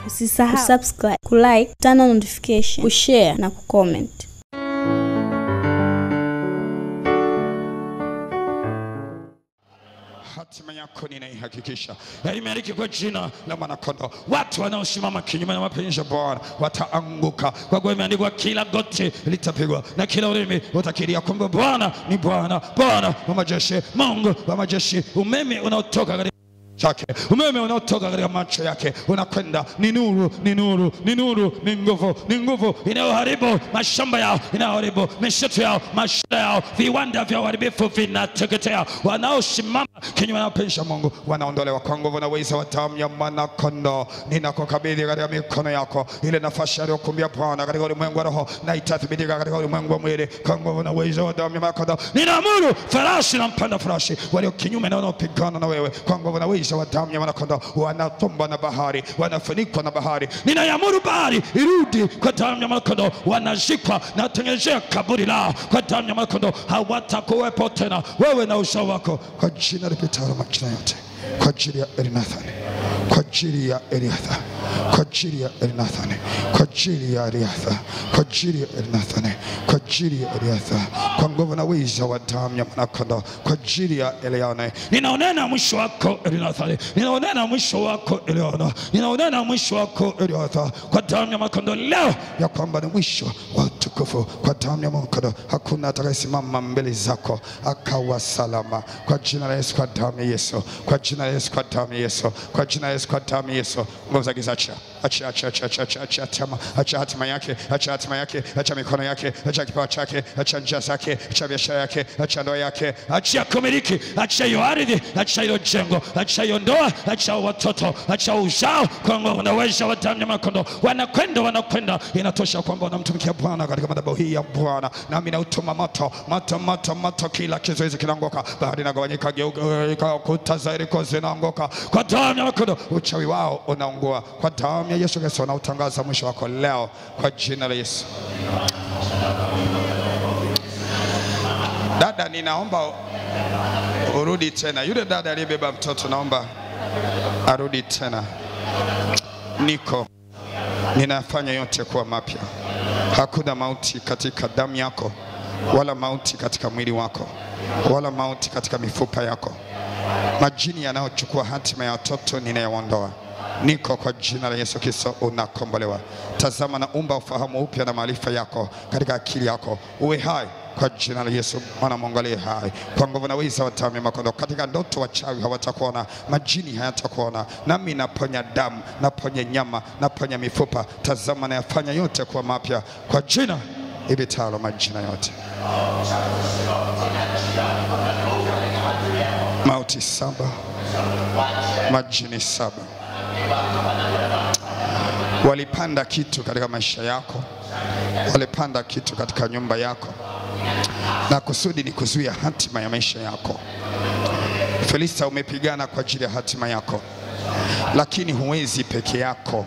Usisahau subscribe, kulike, turn on notification, kushare na kucomment. Hatima yako ninaihakikisha. Imeandikwa kwa jina la Mwana-Kondoo. Watu wanaosimama kinyume na mapenzi ya Bwana wataanguka. Kwa kuwa imeandikwa kila goti litapigwa na kila ulimi utakiri kwamba Bwana ni Bwana, Bwana wa majeshi, Mungu wa majeshi. Umeme unaotoka katika chake, umeme unaotoka katika macho yake unakwenda, ni nuru, ni nuru, ni nuru, ni nguvu, ni nguvu inayoharibu mashamba yao, inayoharibu misitu yao, mashamba yao, viwanda vya uharibifu vinateketea. Wanaosimama kinyume na mapenzi ya Mungu wanaondolewa kwa nguvu na uweza wa damu ya Mwana-Kondoo. Ninakukabidhi katika mikono yako ile nafasi aliyokumbia Bwana katika ulimwengu wa roho, na itathibitika katika ulimwengu wa mwili kwa nguvu na uweza wa damu ya Mwana-Kondoo. Ninaamuru farasi na mpanda farasi walio kinyume na wanaopigana na wewe kwa nguvu na uweza wa damu ya Mwana-Kondoo wanatumba na bahari, wanafunikwa na bahari. Ninaiamuru bahari irudi kwa damu ya Mwana-Kondoo. Wanazikwa na tengenezea kaburi lao kwa damu ya Mwana-Kondoo. Hawatakuwepo tena wewe na uzao wako, kwa jina lipitalo majina yote, kwa ajili ya Elnathani, kwa ajili ya Eliatha, kwa ajili ya Elnathani, kwa ajili ya Eliatha, kwa ajili ya Elnathani, kwa ajili ya Eliatha, kwa nguvu na uweza wa damu ya Mwana-Kondoo, kwa ajili ya Eliane. Ninaonena mwisho wako Elnathani, ninaonena mwisho wako Eliana, ninaonena mwisho wako Eliatha kwa damu ya Mwana-Kondoo leo, ya kwamba ni mwisho wa utukufu. Kwa damu ya Mwana-Kondoo hakuna atakayesimama mbele zako akawa salama. Kwa jina la Yesu, kwa damu ya Yesu, kwa jina la Yesu, kwa damu ya Yesu, kwa jina la Yesu, kwa damu ya Yesu. Nguvu za giza acha, acha, acha, acha, acha, acha, acha, acha hatima yake, acha hatima yake, acha mikono yake, acha kipawa chake, acha njia zake, acha biashara yake, acha ndoa yake, acha kumiliki, acha hiyo ardhi, acha hilo jengo, acha hiyo ndoa, acha watoto, acha uzao kwa nguvu na uweza wa damu ya Mwana-Kondoo. Wanakwenda, wanakwenda. Inatosha kwamba wanamtumikia Bwana katika madhabahu hii ya Bwana. Nami nautuma moto, moto, moto, moto, kila kizuizi kinaanguka, bahari inagawanyika, geuka, kuta za Yeriko zinaanguka kwa damu ya Mwana-Kondoo. Uchawi wao unaungua kwa damu ya Yesu Kristo. Na utangaza mwisho wako leo kwa jina la Yesu. Dada, ninaomba urudi tena. Yule dada aliyebeba mtoto, naomba arudi tena. Ninafanya yote kuwa mapya. Hakuna mauti katika damu yako, wala mauti katika mwili wako, wala mauti katika mifupa yako. Majini yanayochukua hatima ya watoto ninayaondoa. Niko kwa jina la Yesu Kristo, unakombolewa. Tazama, na umba ufahamu upya na maarifa yako katika akili yako, uwe hai kwa jina la Yesu. Mwana Mungu aliye hai, kwa nguvu na uweza wa damu ya Mwana-Kondoo. Katika ndoto wachawi hawatakuona, majini hayatakuona. Nami naponya damu, naponya nyama, naponya mifupa. Tazama, na yafanya yote kuwa mapya kwa jina ibitalo majina yote. Mauti 7, majini 7 walipanda kitu katika maisha yako, walipanda kitu katika nyumba yako, na kusudi ni kuzuia hatima ya maisha yako. Felista, umepigana kwa ajili ya hatima yako, lakini huwezi peke yako.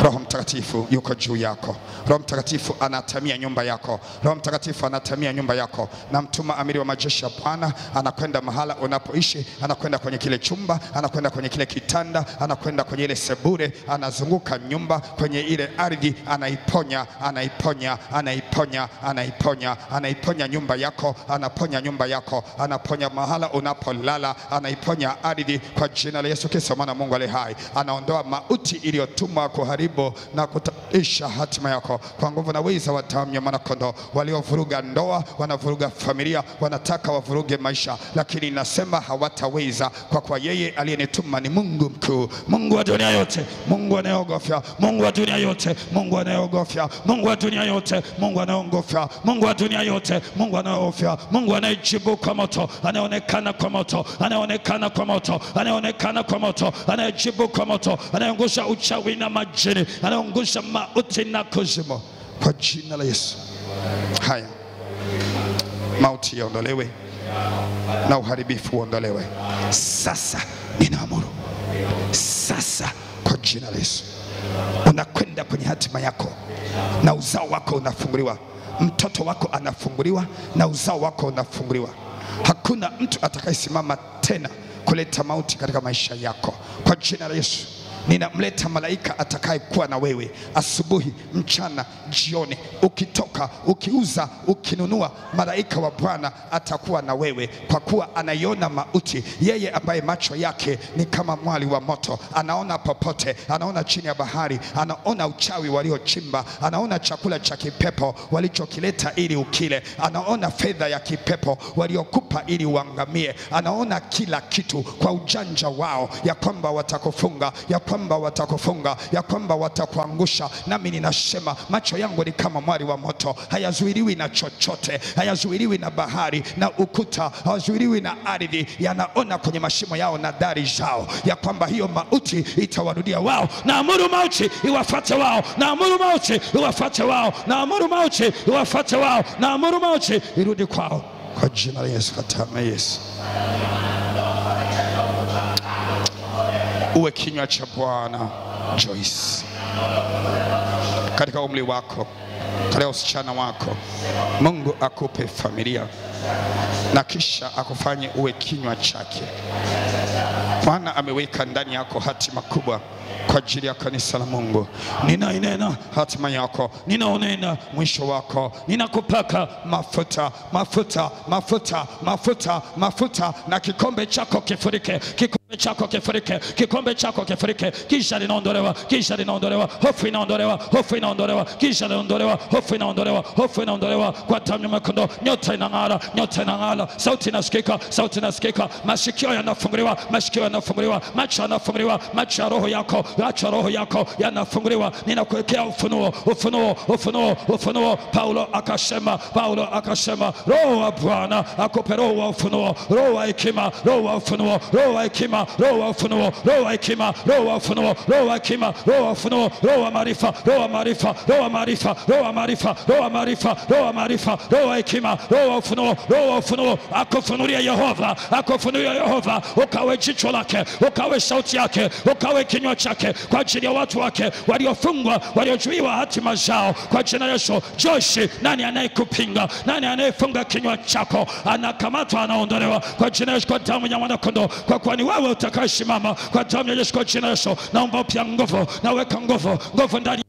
Roho Mtakatifu yuko juu yako. Roho Mtakatifu anatamia nyumba yako. Roho Mtakatifu anatamia nyumba yako. Na mtuma amiri wa majeshi ya Bwana anakwenda mahala unapoishi, anakwenda kwenye kile chumba, anakwenda kwenye kile kitanda, anakwenda kwenye ile sebure, anazunguka nyumba, kwenye ile ardhi, anaiponya, anaiponya, anaiponya, anaiponya, anaiponya nyumba yako, anaponya nyumba yako, anaponya mahala unapolala, anaiponya ardhi kwa jina la Yesu Kristo. Maana Mungu aliye hai anaondoa mauti iliyotumwa kuharibu na kutaisha hatima yako kwa nguvu na uweza wa damu ya Mwana-Kondoo. Waliovuruga ndoa, wanavuruga familia, wanataka wavuruge maisha, lakini nasema hawataweza, kwa kuwa yeye aliyenituma ni Mungu mkuu, Mungu wa dunia yote, Mungu anayeogofya, Mungu wa dunia yote, Mungu anayeogofya, Mungu wa dunia yote, Mungu anayeogofya, Mungu wa dunia yote, Mungu anayeogofya, Mungu anayejibu kwa moto, anaonekana kwa moto, anaonekana kwa moto, anaonekana kwa moto, anayejibu kwa moto, anayeangusha uchawi na majini, anaangusha mauti na kuzimu kwa jina la Yesu. Haya, mauti yaondolewe na uharibifu uondolewe sasa. Ninaamuru sasa kwa jina la Yesu, unakwenda kwenye hatima yako na uzao wako unafunguliwa. Mtoto wako anafunguliwa na uzao wako unafunguliwa. Hakuna mtu atakayesimama tena kuleta mauti katika maisha yako kwa jina la Yesu. ninamleta malaika atakaye kuwa na wewe asubuhi, mchana, jioni, ukitoka, ukiuza, ukinunua, malaika wa Bwana atakuwa na wewe, kwa kuwa anaiona mauti. Yeye ambaye macho yake ni kama mwali wa moto, anaona popote, anaona chini ya bahari, anaona uchawi waliochimba, anaona chakula cha kipepo walichokileta ili ukile, anaona fedha ya kipepo waliokupa ili uangamie, anaona kila kitu kwa ujanja wao, ya kwamba watakufunga, ya kwamba watakufunga, ya kwamba watakuangusha. Nami ninasema macho yangu ni kama mwali wa moto, hayazuiliwi na chochote, hayazuiliwi na bahari na ukuta, hayazuiliwi na ardhi, yanaona kwenye mashimo yao na dari zao, ya kwamba hiyo mauti itawarudia wao. Naamuru mauti iwafuate wao, naamuru mauti iwafuate wao, naamuru mauti iwafuate wao, naamuru mauti irudi kwao, kwa jina la Yesu. Katika Yesu, uwe kinywa cha Bwana. Joyce, katika umri wako, katika usichana wako, Mungu akupe familia na kisha akufanye uwe kinywa chake. Bwana ameweka ndani yako hatima kubwa kwa ajili ya kanisa la Mungu. Ninainena hatima yako, ninaonena mwisho wako, ninakupaka mafuta, mafuta, mafuta, mafuta, mafuta, na kikombe chako kifurike, kikombe chako kifurike, kikombe chako kifurike. Kisha linaondolewa, kisha linaondolewa, hofu inaondolewa, hofu inaondolewa, kisha linaondolewa, hofu inaondolewa, hofu inaondolewa kwa damu ya mkondo. Nyota inang'ara, nyota inang'ara, sauti inasikika, sauti inasikika, masikio yanafunguliwa, masikio yanafunguliwa, macho yanafunguliwa, macho ya roho yako, macho roho yako yanafunguliwa. Ninakuwekea ufunuo, ufunuo, ufunuo, ufunuo. Paulo akasema Roho wa Bwana akupe roho wa ufunuo, roho wa hekima, roho wa ufunuo, roho wa hekima, roho wa ufunuo, roho wa hekima, roho wa ufunuo, roho wa hekima, roho wa ufunuo, roho wa maarifa, roho wa maarifa, roho wa maarifa, roho wa maarifa, roho wa maarifa, roho wa maarifa, roho wa hekima, roho wa ufunuo, roho wa ufunuo. Akufunulia Yehova, akufunulia Yehova, ukawe jicho lake, ukawe sauti yake, ukawe kinywa chake kwa ajili ya watu wake waliofungwa, waliozuiwa hatima zao, kwa jina la Yesu. Joyce, nani anayekupinga? Nani anayefunga kinywa chako? Anakamatwa, anaondolewa kwa jina la Yesu, kwa damu ya mwana kondoo, kwa kuwa ni wewe utakayesimama kwa damu ya Yesu, kwa jina la Yesu. Naomba pia nguvu, naweka nguvu, nguvu ndani,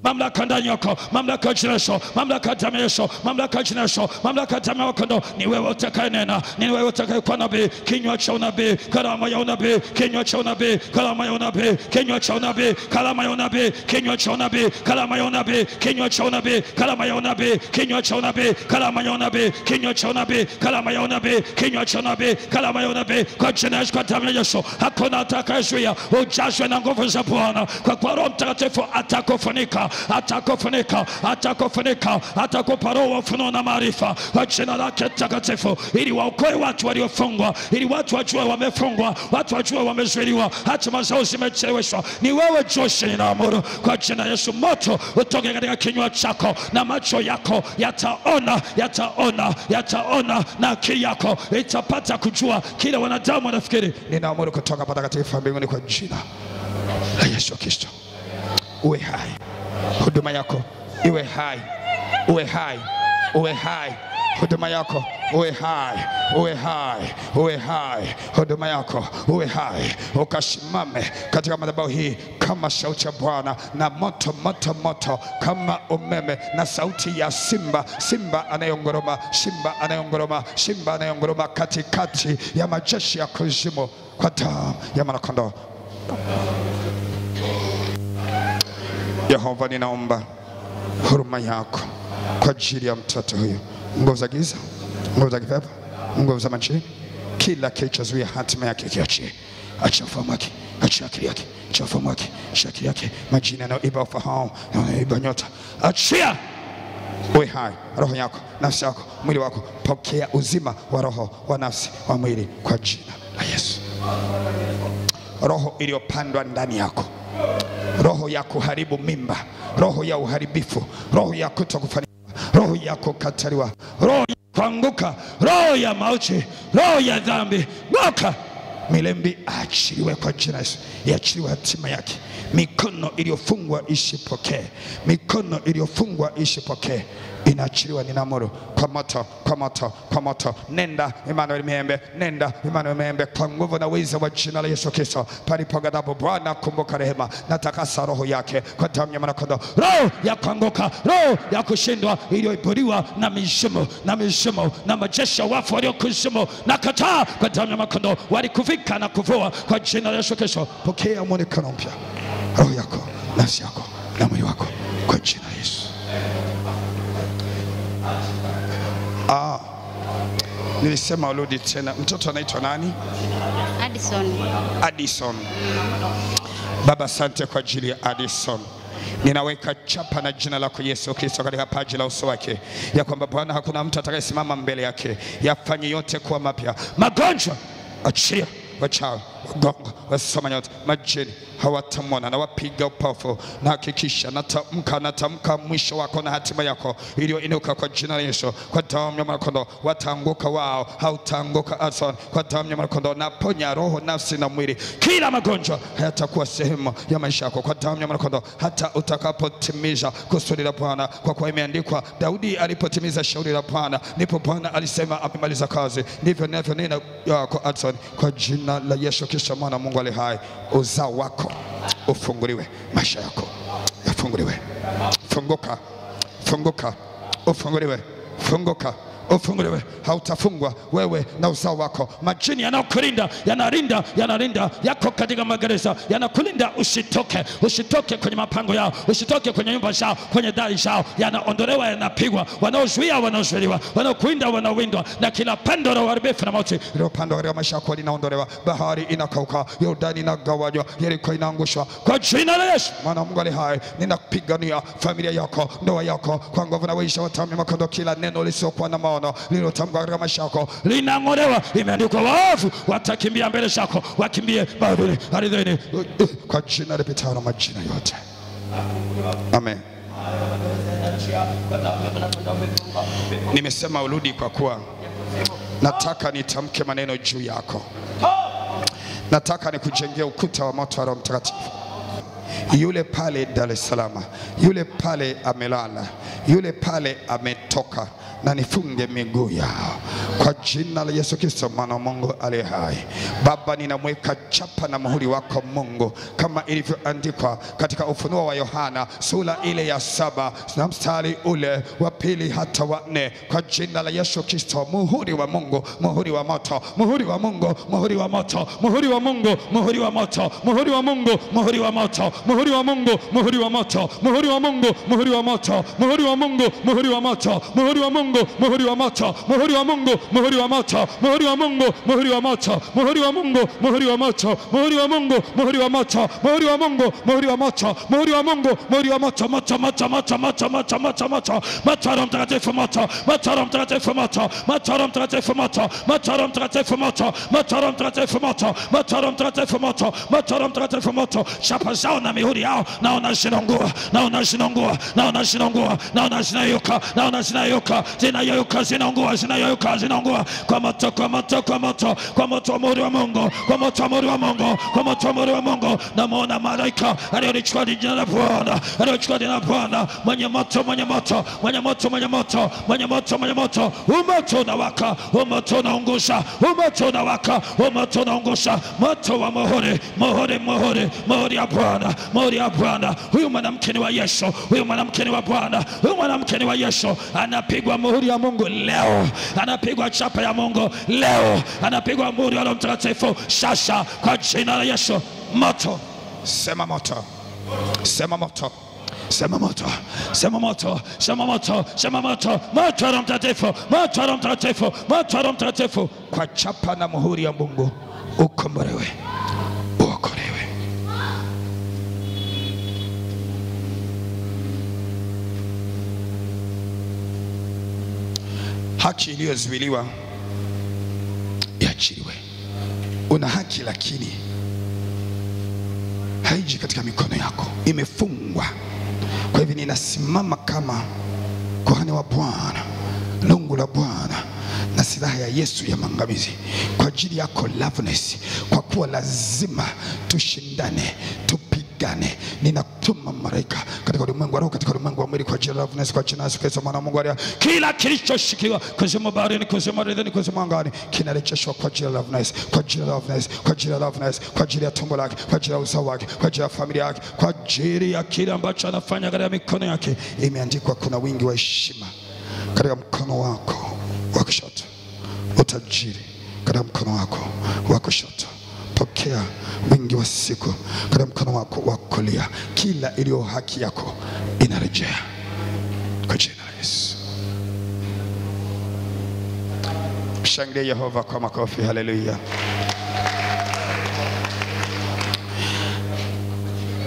mamlaka ndani yako, mamlaka jina Yesu, mamlaka damu ya Yesu, mamlaka jina Yesu, mamlaka damu ya kondoo. Ni wewe utakayenena, ni wewe utakayekuwa nabii, kinywa cha unabii, kalama ya unabii, kinywa cha unabii, kalama ya unabii, kinywa cha unabii, kalama ya unabii, kinywa cha unabii, kalama ya unabii, kinywa cha unabii, kalama ya unabii, kinywa cha unabii, kalama ya unabii, kinywa cha unabii, kalama ya unabii, kinywa cha unabii, kalama ya unabii, kwa jina Yesu, kwa damu ya Yesu. Hakuna atakayezuia ujazwe na nguvu za Bwana, kwa kuwa Roho Mtakatifu atakufunika, atakufunika, atakufunika, atakupa roho wa ufunuo na maarifa kwa jina lake takatifu, ili waokoe watu waliofungwa, ili watu wajue wamefungwa, watu wajue wamezuiliwa, hatima zao zimecheleweshwa. Ni wewe Joyce, ninaamuru kwa jina Yesu, moto utoke katika kinywa chako, na macho yako yataona, yataona, yataona, na akili yako itapata kujua kile wanadamu wanafikiri. Ninaamuru kutoka patakatifu mbinguni kwa jina la Yesu Kristo, uwe hai, huduma yako iwe hai, uwe hai, uwe hai, huduma yako uwe hai, uwe hai, uwe hai, huduma yako uwe hai. Ukasimame katika madhabahu hii kama sauti ya Bwana, na moto moto moto kama umeme, na sauti ya simba, simba anayongoroma, simba anayongoroma, simba anayongoroma katikati ya majeshi ya kuzimu, kwa damu ya mwana kondoo. Yehova, ninaomba huruma yako kwa ajili ya mtoto huyu. Nguvu za giza, nguvu za kipepo, nguvu za majini, kila kilichozuia hatima yake kiachie. Acha ufahamu wake, acha akili yake, acha ufahamu wake, acha akili yake. Majini yanayoiba ufahamu, yanayoiba nyota, achia. Uwe hai, roho yako, nafsi yako, mwili wako, pokea uzima wa roho, wa nafsi, wa mwili kwa jina la Yesu. Roho iliyopandwa ndani yako, roho ya kuharibu mimba, roho ya uharibifu, roho ya kutokufanikiwa, roho ya kukataliwa, roho ya kuanguka, roho ya mauti, roho ya dhambi, ngoka milembi, achiliwe kwa jina Yesu. Iachiliwe hatima yake. Mikono iliyofungwa isipokee, mikono iliyofungwa isipokee, inaachiliwa, ninaamuru kwa moto, kwa moto, kwa moto. Nenda Emmanuel Miembe, nenda Emmanuel Miembe, kwa nguvu na uweza wa jina la Yesu Kristo. Palipo ghadhabu, Bwana kumbuka rehema. Natakasa roho yake kwa damu ya mwanakondoo, roho ya kuanguka, roho ya kushindwa iliyoiburiwa na mizimu na majeshi ya wafu waliokuzimu, na kataa kwa damu ya mwanakondoo. Walikuvika na kuvua kwa jina la Yesu Kristo. Pokea mwonekano mpya, roho yako, nafsi yako na mwili wako kwa jina la Yesu. Nilisema urudi tena. Mtoto anaitwa nani? Addison. Baba, asante kwa ajili ya Addison. Ninaweka chapa na jina lako Yesu Kristo katika paji la uso wake, ya kwamba Bwana hakuna mtu atakayesimama mbele yake. Yafanye yote kuwa mapya. Magonjwa achia, wachawi, wagongo, wasoma nyota, majini hawatamwona. Na wapiga upofu, na hakikisha natamka mwisho wako na hatima yako iliyoinuka kwa jina la Yesu. Kwa damu ya mwanakondoo wataanguka wao, hautaanguka Addison. Kwa damu ya mwanakondoo naponya roho, nafsi na mwili. Kila magonjwa hayatakuwa sehemu ya maisha yako kwa damu ya mwanakondoo, hata utakapotimiza kusudi la Bwana. Kwa kuwa imeandikwa, Daudi alipotimiza shauri la Bwana, ndipo Bwana alisema amemaliza kazi. Ndivyo nina yako Addison, kwa jina la Yesu Kristo mwana wa Mungu aliye hai. Uzao wako ufunguliwe, maisha yako yafunguliwe. Funguka, funguka, ufunguliwe, funguka, ufunguliwe. Hautafungwa wewe na uzao wako. Majini yanayokulinda yanalinda yako katika magereza, yanakulinda usitoke kwenye mapango yao, usitoke kwenye nyumba zao, kwenye dari zao. Yanaondolewa, yanapigwa. Wanaozuia wanaozuiliwa, wanaokuinda wanawindwa, na kila pando la uharibifu na mauti ile pando katika maisha yako linaondolewa. Bahari inakauka, Yordani inagawanywa, Yeriko inaangushwa kwa jina la Yesu mwana wa Mungu aliye hai. Ninakupigania familia yako, ndoa yako kwa nguvu na uweza wa damu ya mwanakondoo. Kila neno lisiokuwa na maono lililotamkwa katika maisha yako linang'olewa. Imeandikwa, waovu watakimbia mbele zako, wakimbie Babeli ardhini, kwa jina lipitalo majina yote. Amen. Nimesema urudi kwa kuwa nataka nitamke maneno juu yako. Nataka nikujengea ukuta wa moto wa Roho Mtakatifu. Yule pale Dar es Salaam, yule pale amelala, yule pale ametoka, na nifunge miguu yao kwa jina la Yesu Kristo mwana wa Mungu aliye hai. Baba, ninamweka chapa na muhuri wako Mungu, kama ilivyoandikwa katika Ufunuo wa Yohana sura ile ya 7 na mstari ule wa 2 hata wa 4. Kwa jina la Yesu Kristo, muhuri wa Mungu, muhuri wa moto, muhuri wa Mungu, muhuri wa moto, muhuri wa Mungu, muhuri wa moto, muhuri wa Mungu, muhuri wa moto, muhuri wa Mungu, muhuri wa moto, muhuri wa Mungu, muhuri wa moto, muhuri wa Mungu, muhuri wa moto, muhuri wa Mungu, muhuri wa moto, muhuri wa Mungu, muhuri wa moto, muhuri wa Mungu, muhuri wa moto, muhuri wa Mungu, muhuri wa moto, muhuri wa Mungu, muhuri wa moto, muhuri wa Mungu, muhuri wa moto, muhuri wa Mungu, muhuri wa moto, moto moto moto moto moto moto moto, moto Roho Mtakatifu moto, moto Roho Mtakatifu moto, moto Roho Mtakatifu moto, moto Roho Mtakatifu moto, moto Roho Mtakatifu moto, moto Roho Mtakatifu moto, moto Roho Mtakatifu moto. Chapa zao na mihuri yao naona zinangua, naona zinangua, naona zinangua, naona zinayuka, naona zinayuka, zinayuka, zinangua, zinayuka, zinangua kwa moto, kwa moto, kwa moto, kwa moto wa muhuri wa Mungu, kwa moto wa muhuri wa Mungu, kwa moto wa muhuri wa Mungu. Namuona malaika aliyechukua jina la Bwana, aliyechukua jina la Bwana, mwenye moto, mwenye moto, mwenye moto, mwenye moto, mwenye moto, mwenye moto. Umoto unawaka, umoto unaungusha, umoto unawaka, umoto unaungusha, moto wa muhuri, muhuri, muhuri, muhuri ya Bwana, muhuri ya Bwana. Huyu mwanamke ni wa Yesu, huyu mwanamke ni wa Bwana, huyu mwanamke ni wa Yesu. Anapigwa muhuri ya Mungu leo, anapigwa chapa ya Mungu leo, anapigwa muhuri wa Roho Mtakatifu sasa kwa jina la Yesu. Moto, sema moto, sema moto, sema moto, sema moto, sema moto, sema moto, moto wa Roho Mtakatifu, moto wa Roho Mtakatifu, moto wa Roho Mtakatifu. Kwa chapa na muhuri ya Mungu ukombolewe, uokolewe. Haki iliyozuiliwa iachiliwe. Una haki lakini haiji katika mikono yako, imefungwa. Kwa hivyo ninasimama kama kuhani wa Bwana, lungu la Bwana na silaha ya Yesu ya maangamizi kwa ajili yako Loveness, kwa kuwa lazima tushindane, tupigane upigane. Ninatuma malaika katika ulimwengu wa roho, katika ulimwengu wa mwili, kwa jina la Yesu, kwa jina la Yesu Kristo mwana wa Mungu aliye. Kila kilichoshikiwa kuzimu baharini, kuzimu ardhini, kuzimu angani, kinarejeshwa kwa jina la Yesu, kwa jina la Yesu, kwa jina la Yesu, kwa ajili ya tumbo lake, kwa ajili ya uzao wake, kwa ajili ya familia yake, kwa ajili ya kile ambacho anafanya katika mikono yake. Imeandikwa kuna wingi wa heshima katika mkono wako wa kushoto, utajiri katika mkono wako wa kushoto. Pokea wingi wa siku katika mkono wako wa kulia. Kila iliyo haki yako inarejea kwa jina la Yesu. Shangilia Yehova kwa makofi. Haleluya.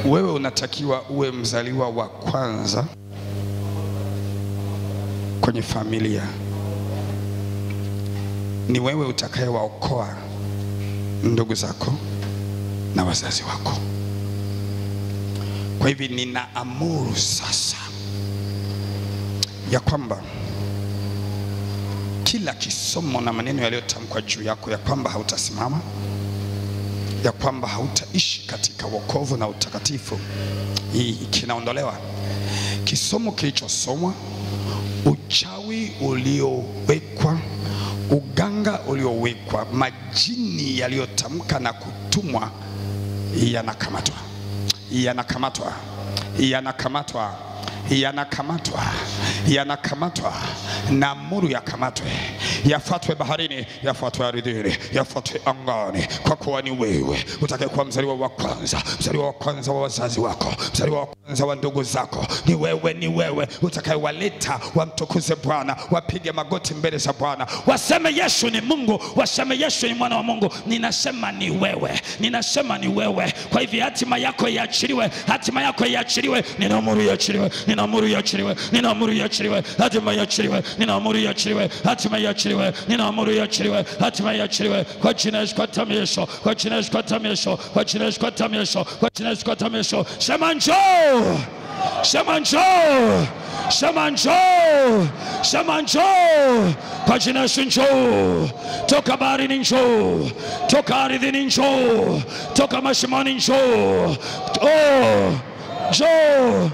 Wewe unatakiwa uwe mzaliwa wa kwanza kwenye familia. Ni wewe utakayewaokoa ndugu zako na wazazi wako. Kwa hivyo ninaamuru sasa ya kwamba kila kisomo na maneno yaliyotamkwa juu yako ya kwamba hautasimama, ya kwamba hautaishi katika wokovu na utakatifu, hii kinaondolewa. Kisomo kilichosomwa, uchawi uliowekwa, uganga uliowekwa, majini yaliyotamka na kutumwa, yanakamatwa, yanakamatwa, yanakamatwa, yanakamatwa, yanakamatwa. Na amuru yakamatwe, yafuatwe baharini, yafuatwe ardhini, yafuatwe angani, kwa kuwa ni wewe utakayekuwa mzaliwa wa kwanza, mzaliwa wa kwanza wa wazazi wako, mzaliwa wa kwanza wa ndugu zako. Ni wewe, ni wewe utakayewaleta wamtukuze Bwana, wapige magoti mbele za Bwana, waseme Yesu ni Mungu, waseme Yesu ni mwana wa Mungu. Ninasema ni wewe, ninasema ni wewe. Kwa hivyo hatima yako iachiliwe, hatima yako iachiliwe. Ninaamuru iachiliwe, ninaamuru iachiliwe, ninaamuru iachiliwe, hatima iachiliwe, ninaamuru iachiliwe, hatima iachiliwe, ninaamuru iachiliwe, hatima iachiliwe, kwa jina la Yesu, kwa tamisho, kwa jina la Yesu, kwa tamisho, kwa jina la Yesu, kwa tamisho, kwa jina la Yesu, kwa tamisho. Sema njoo, sema njoo, sema njoo, sema njoo, kwa jina la Yesu njoo. Toka baharini njoo, toka ardhini njoo, toka mashimoni njoo. Oh, njoo.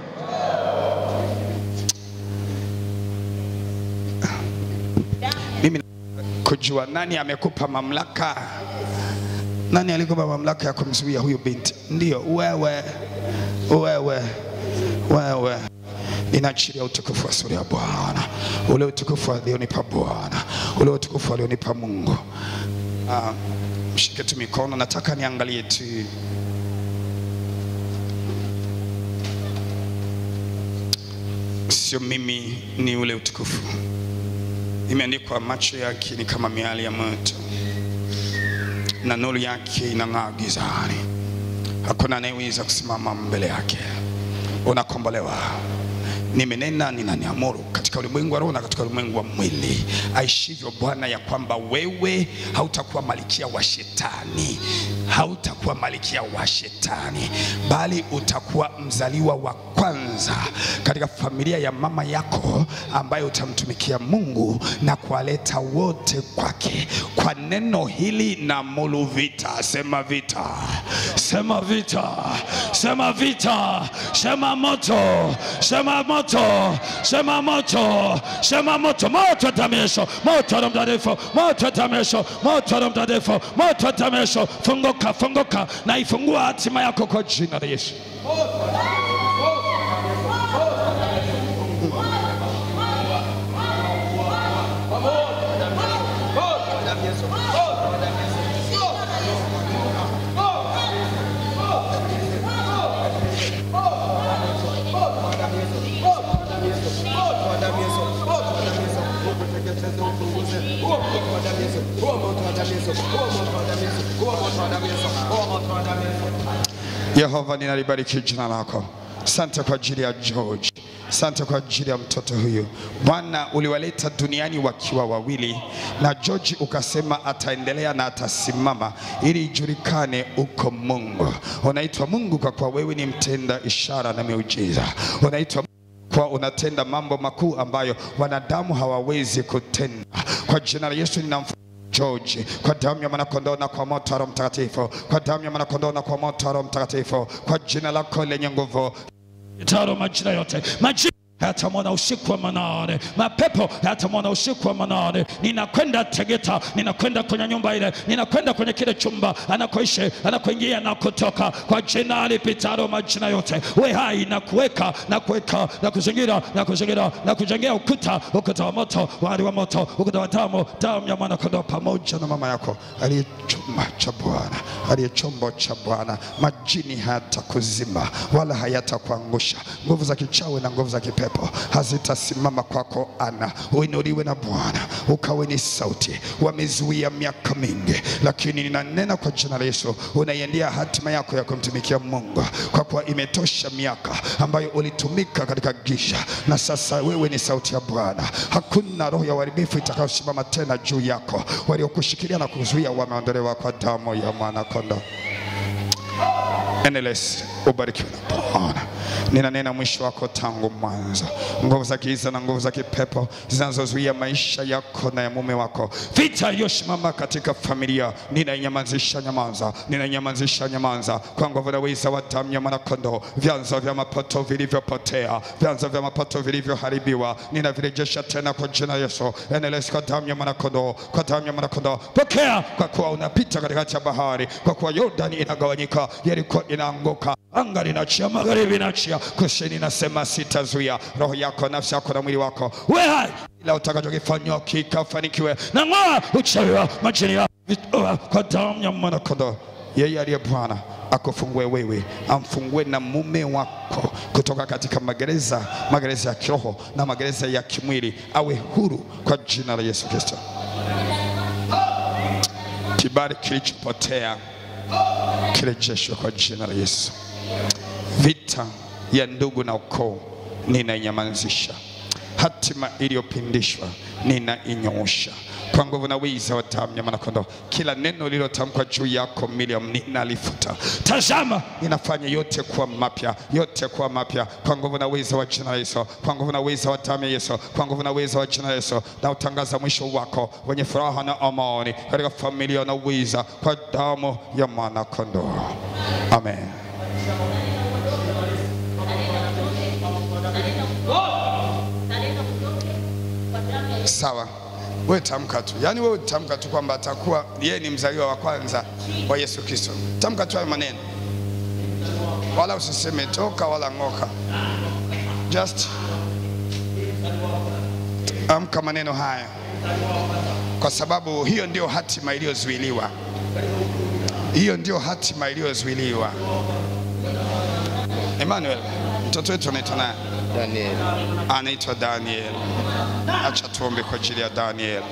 Mimi kujua nani amekupa mamlaka, nani alikupa mamlaka ya kumzuia huyu binti? Ndio wewe, wewe, wewe. Ninaachilia utukufu wa sura ya Bwana, ule utukufu alionipa Bwana, ule utukufu alionipa Mungu. Mshike tu mikono, nataka niangalie tu. Sio mimi, ni ule utukufu. Imeandikwa macho yake ni kama miali ya moto, na nuru yake inang'aa gizani, hakuna anayeweza kusimama mbele yake. Unakombolewa. Nimenena, ninaniamuru katika ulimwengu wa roho na katika ulimwengu wa mwili, aishivyo Bwana, ya kwamba wewe hautakuwa malikia wa shetani, hautakuwa malikia wa shetani, bali utakuwa mzaliwa wa kwanza katika familia ya mama yako, ambaye utamtumikia Mungu na kuwaleta wote kwake. Kwa neno hili na mulu vita. Sema vita, sema vita, sema vita, sema moto, sema moto, sema moto, sema moto. Moto tamesho, moto Roho Mtakatifu, moto tamesho, moto Roho Mtakatifu, moto tamesho. Funguka, funguka na ifungua hatima yako kwa jina la Yesu. Yehova, ninalibariki jina lako. Asante kwa ajili ya George, asante kwa ajili ya mtoto huyu. Bwana, uliwaleta duniani wakiwa wawili, na George ukasema ataendelea na atasimama ili ijulikane uko Mungu. Unaitwa Mungu kwa kuwa wewe ni mtenda ishara na miujiza. Unaitwa kwa unatenda mambo makuu ambayo wanadamu hawawezi kutenda. Kwa jina la Yesu ninamfungua George, kwa damu ya mwanakondoo na kwa moto wa Roho Mtakatifu, kwa damu ya mwanakondoo na kwa moto wa Roho Mtakatifu, kwa jina lako lenye nguvu. Taro majina yote, majina hayatamwona usiku wa manane, mapepo hayatamwona usiku wa manane. Ninakwenda Tegeta, ninakwenda kwenye nyumba ile, ninakwenda kwenye kile chumba anakoishi, anakoingia na kutoka, kwa jina lipitalo majina yote. We hai na kuweka na kuzingira na kujengea ukuta wa moto, wali wa moto, ukuta wa damu ya mwanakondoo, pamoja na mama yako aliye chumba cha Bwana, aliye chombo cha Bwana. Majini hayatakuzima wala hayatakuangusha. Nguvu za kichawi na nguvu za kipepo hazitasimama kwako. Ana uinuliwe na Bwana, ukawe ni sauti. Wamezuia miaka mingi, lakini ninanena kwa jina la Yesu, unaiendea hatima yako ya kumtumikia Mungu, kwa kuwa imetosha miaka ambayo ulitumika katika giza, na sasa wewe ni sauti ya Bwana. Hakuna roho ya uharibifu itakayosimama tena juu yako. Waliokushikilia na kuzuia wameondolewa kwa damu ya mwanakondoo. Endelees, ubarikiwe na Bwana. Ninanena mwisho wako tangu mwanzo. Nguvu za giza na nguvu za kipepo zinazozuia maisha yako na ya mume wako, vita iliyosimama katika familia, ninainyamazisha nyamaza, ninainyamazisha nyamaza kwa nguvu na uweza wa damu ya mwanakondoo. Vyanzo vya mapato vilivyopotea, vyanzo vya mapato vilivyoharibiwa, ninavirejesha tena kwa jina la Yesu. Endelees, kwa damu ya mwanakondoo, kwa damu ya mwanakondoo. Pokea, kwa kuwa unapita katikati ya bahari, kwa kuwa Yordani inagawanyika, Yeriko inaanguka, anga linachia, magharibi inachia, kusini nasema sitazuia. Roho yako, nafsi yako na mwili wako, we hai, ila utakachokifanya kikafanikiwe. Na ng'oa uchawi wa majini ya kwa damu ya mwanakondoo. Yeye aliye Bwana akufungue wewe, amfungue na mume wako kutoka katika magereza ya kiroho na magereza ya kimwili, awe huru kwa jina la Yesu Kristo. Kibali kilichopotea kirejeshwe kwa jina la Yesu. Vita ya ndugu na ukoo ninainyamazisha. Hatima iliyopindishwa ninainyoosha kwa nguvu na uweza wa damu ya mwanakondoo. Kila neno lililotamkwa juu yako Miriam ninalifuta. Tazama, ninafanya yote kuwa mapya, yote kuwa mapya kwa nguvu na uweza wa jina la Yesu, kwa nguvu na uweza wa damu ya Yesu, kwa nguvu na uweza wa jina la Yesu. Na utangaza mwisho wako wenye furaha na amani katika familia na uweza kwa damu ya mwanakondoo. Amen. Sawa, wewe tamka tu. Yaani wewe tamka tu kwamba atakuwa yeye ni mzaliwa wa kwanza wa Yesu Kristo. Tamka tu hayo maneno. Wala usiseme toka wala ngoka. Just amka maneno haya, kwa sababu hiyo ndio hatima iliyozuiliwa. Hiyo ndio hatima iliyozuiliwa. Emmanuel, mtoto wetu anaitwa nani? Daniel. Anaitwa Daniel. Acha tuombe kwa ajili ya Daniel.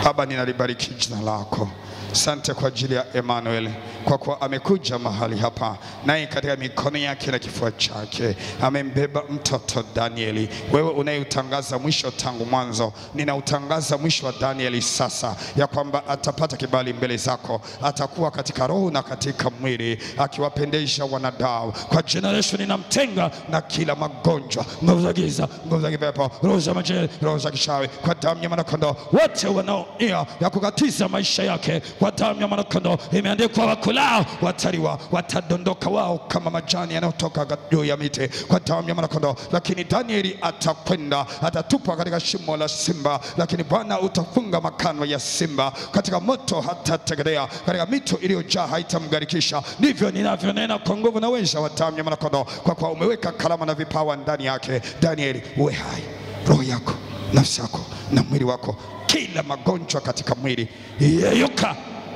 Baba, ninalibariki jina lako. Asante kwa ajili ya Emmanuel, kwa kuwa amekuja mahali hapa, naye katika mikono yake na kifua chake amembeba mtoto Danieli. Wewe unayeutangaza mwisho tangu mwanzo, ninautangaza mwisho wa Danieli sasa, ya kwamba atapata kibali mbele zako, atakuwa katika roho na katika mwili akiwapendesha wanadamu. Kwa jina la Yesu ninamtenga na kila magonjwa, nguvu za giza, nguvu za kipepo, roho za majini, roho za kishawi, kwa damu ya mwanakondoo. Wote wanaonia ya kukatiza maisha yake, kwa damu ya mwanakondoo. Imeandikwa, wakulao wataliwa, watadondoka wao kama majani yanayotoka juu ya miti, kwa damu ya mwanakondoo. Lakini Danieli atakwenda, atatupwa katika shimo la simba, lakini Bwana utafunga makano ya simba, katika moto hatateketea, katika mito iliyojaa haitamgarikisha. Ndivyo ninavyonena kwa nguvu na uweza wa damu ya mwanakondoo, kwa kuwa umeweka kalama na vipawa ndani yake. Danieli, uwe hai, roho yako, nafsi yako na mwili wako, kila magonjwa katika mwili yeyuka,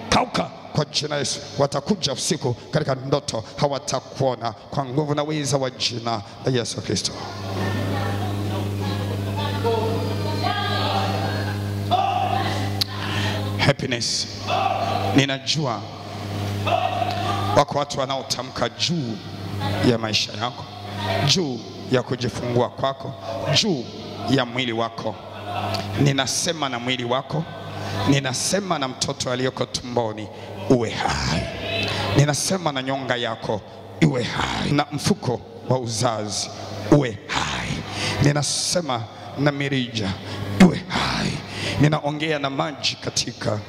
kauka kwa jina Yesu. Watakuja usiku katika ndoto, hawatakuona, kwa nguvu na uweza wa jina la Yesu Kristo. Happiness. Ninajua wako watu wanaotamka juu ya maisha yako, juu ya kujifungua kwako, juu ya mwili wako. Ninasema na mwili wako, ninasema na mtoto aliyoko tumboni, uwe hai. Ninasema na nyonga yako, uwe hai, na mfuko wa uzazi, uwe hai. Ninasema na mirija, uwe hai. Ninaongea na maji katika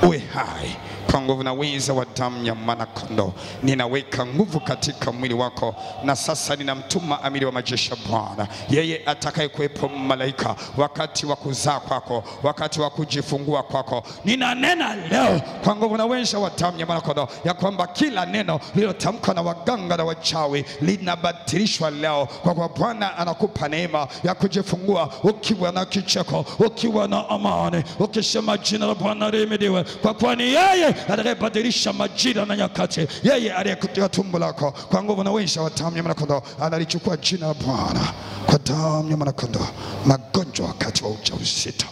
uwe hai kwa nguvu na uweza wa damu ya mwana-kondoo. Ninaweka nguvu katika mwili wako, na sasa ninamtuma amiri wa majeshi ya Bwana, yeye atakaye kuwepo malaika wakati wa kuzaa kwako, wakati wa kujifungua kwako. Ninanena leo kwa nguvu na uweza wa damu ya mwana-kondoo ya kwamba kila neno lililotamkwa na waganga na wachawi linabatilishwa leo, kwa kuwa Bwana anakupa neema ya kujifungua ukiwa na kicheko, ukiwa na amani, ukisema jina la Bwana lihimidiwe, kwa kuwa ni yeye atakayebadilisha majira na nyakati. Yeye aliyekutia tumbo lako kwa nguvu na uweza wa damu ya mwana-kondoo analichukua jina la Bwana kwa damu ya mwana-kondoo. Magonjwa wakati wa ujauzito,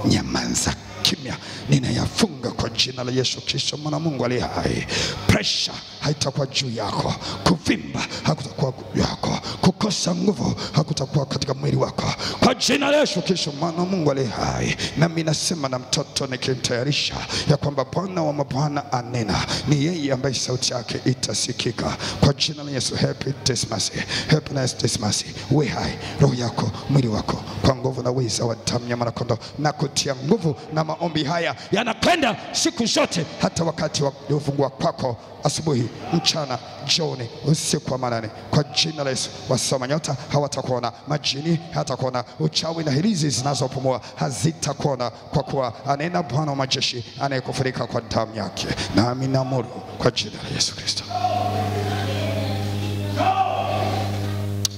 nyamaza kimya, ninayafunga kwa jina la Yesu Kristo mwana Mungu aliye hai. Pressure haitakuwa juu yako, kuvimba hakutakuwa juu yako, kukosa nguvu hakutakuwa katika mwili wako kwa jina la Yesu Kristo mwana Mungu aliye hai. Nami nasema na mtoto nikimtayarisha ya kwamba Bwana wa mabwana anena, ni yeye ambaye sauti yake itasikika kwa jina la Yesu. Happy Christmas, happy Christmas. Uwe hai roho yako, mwili wako kwa nguvu na uweza wa damu ya mwana-kondoo, na kutia nguvu. Na maombi haya yanakwenda siku zote, hata wakati wa kufungua kwako, asubuhi, mchana, jioni, usiku wa manane, kwa jina la Yesu. Wasoma nyota hawatakuona, majini hatakuona, uchawi na hirizi zinazopumua hazitakuona, kwa kuwa anena Bwana wa majeshi anayekufunika kwa damu yake. Nami naamuru kwa jina la Yesu Kristo.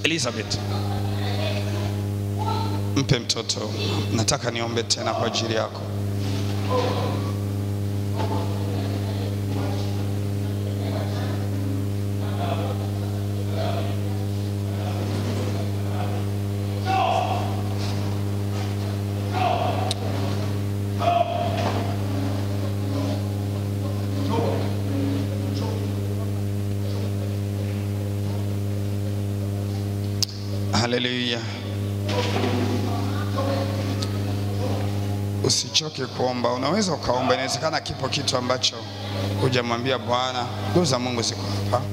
Elizabeth, mpe mtoto. Nataka niombe tena kwa ajili yako. Haleluya. Usichoke kuomba. Unaweza ukaomba, inawezekana kipo kitu ambacho hujamwambia Bwana. Nguvu za Mungu ziko hapa,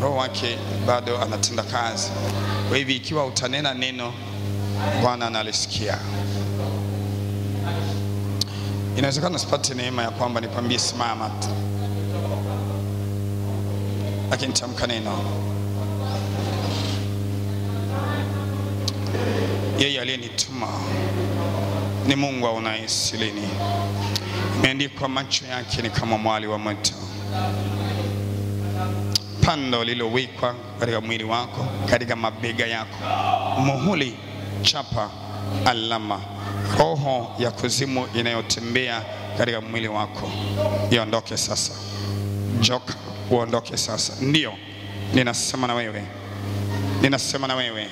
Roho wake bado anatenda kazi. Kwa hivyo ikiwa utanena neno, Bwana analisikia. Inawezekana usipate neema ya kwamba nikwambie simama tu, lakini tamka neno. Yeye aliyenituma ni Mungu aonaye silini. Imeandikwa macho yake ni kama mwali wa moto. Pando lililowekwa katika mwili wako, katika mabega yako, muhuri, chapa, alama. Roho ya kuzimu inayotembea katika mwili wako iondoke sasa. Joka uondoke sasa. Ndio ninasema na wewe, ninasema na wewe,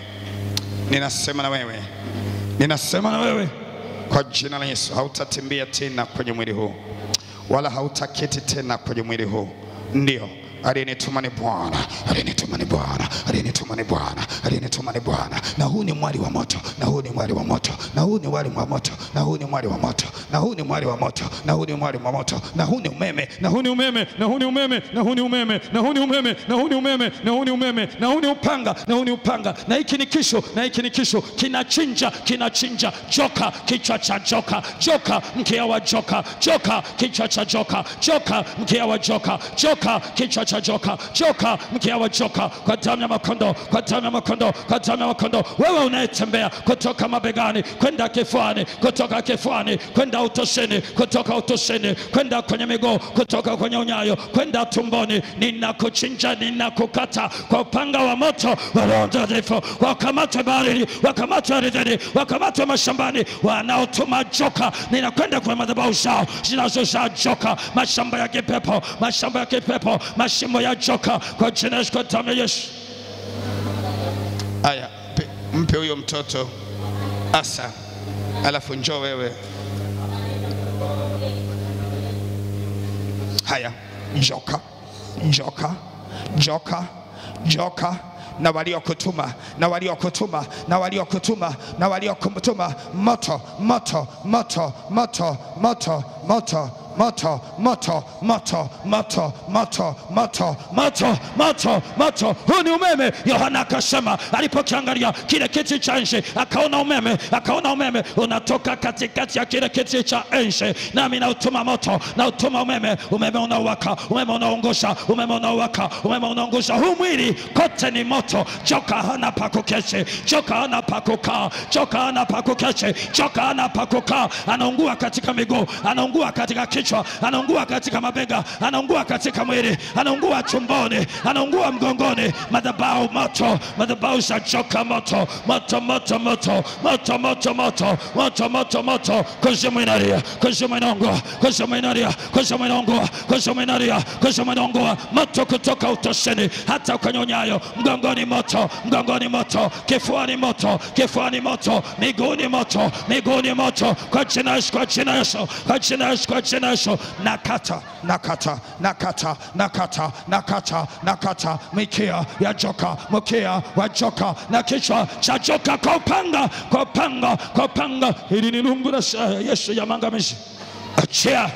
ninasema na wewe, ninasema na wewe kwa jina la Yesu. Hautatembea tena kwenye mwili huu, wala hautaketi tena kwenye mwili huu. Ndio aliyenituma ni Bwana, aliyenituma ni Bwana, aliyenituma ni Bwana, aliyenituma ni Bwana. Na huu ni mwali wa moto, na huu ni mwali wa moto, na huu ni mwali wa moto, na huu ni mwali wa moto, na huu ni mwali wa moto, na huu ni mwali wa moto, na huu ni umeme, na huu ni umeme, na huu ni umeme, na huu ni umeme, na huu ni umeme, na huu ni umeme, na huu ni umeme, na huu ni upanga, na huu ni upanga, na hiki ni kisho, na hiki ni kisho, kinachinja, kinachinja. Joka, kichwa cha joka, joka, mkia wa joka, joka, kichwa cha joka, joka, mkia wa joka, joka, kichwa cha joka, joka, mkia wa joka, kwa damu ya mwana-kondoo, kwa damu ya mwana-kondoo, kwa damu ya mwana-kondoo. Wewe unayetembea kutoka mabegani kwenda kifuani, kutoka kifuani kwenda utosini, kutoka utosini kwenda kwenye miguu, kutoka kwenye unyayo kwenda tumboni, ninakuchinja, ninakukata kwa upanga wa moto wa Roho Mtakatifu. Wakamatwe baharini, wakamatwe ardhini, wakamatwe mashambani wanaotuma joka. Ninakwenda kwa madhabahu zao zinazozaa joka, mashamba ya kipepo, mashamba ya kipepo, mashimo ya joka, kwa jina la damu ya Yesu. Aya, mpe huyo mtoto asa, alafu njoo wewe. Haya, joka, joka, joka, joka, na waliokutuma, na waliokutuma, na waliokutuma, na waliokutuma, moto, moto, moto, moto, moto, moto, moto, moto, moto, moto, moto, moto, moto, moto, moto. Huu ni umeme. Yohana akasema alipokiangalia kile kiti cha enzi akaona umeme unatoka katikati ya kile kiti cha enzi, nami nautuma moto, nautuma umeme unawaka, umeme unaongosha, umeme unawaka, umeme unaongosha. Huu mwili kote ni moto. Joka hana pa kuketi, joka hana pa kukaa, joka hana pa kuketi, joka hana pa kukaa. Anaungua katika miguu, anaungua katika kichwa, anaungua katika mabega, anaungua katika mwili, anaungua tumboni, anaungua mgongoni. Madhabahu moto, madhabahu za joka moto, moto, moto, moto, moto, moto, moto, moto, moto, moto. Kuzimu inalia, kuzimu inaungua, kuzimu inalia, kuzimu inaungua, kuzimu inalia, kuzimu inaungua. Moto kutoka utoseni hata ukanyonyayo, mgongoni moto, mgongoni moto, kifuani moto, kifuani moto, miguuni moto, miguuni moto. Kwa jina Yesu, kwa jina Yesu, kwa jina Yesu, kwa jina Yesu. Nakata, nakata, nakata, nakata, nakata, nakata mikia ya joka, mkia wa joka na kichwa cha joka kwa upanga, kwa upanga, kwa upanga. Hili ni lungu la Yesu ya mangamizi. Achia.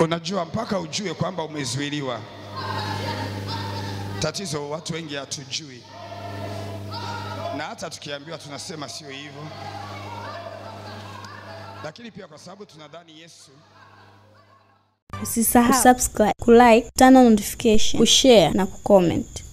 Unajua mpaka ujue kwamba umezuiliwa. Tatizo watu wengi hatujui, na hata tukiambiwa tunasema sio hivyo, lakini pia kwa sababu tunadhani Yesu. Usisahau subscribe, kulike, turn on notification, kushare na kucomment.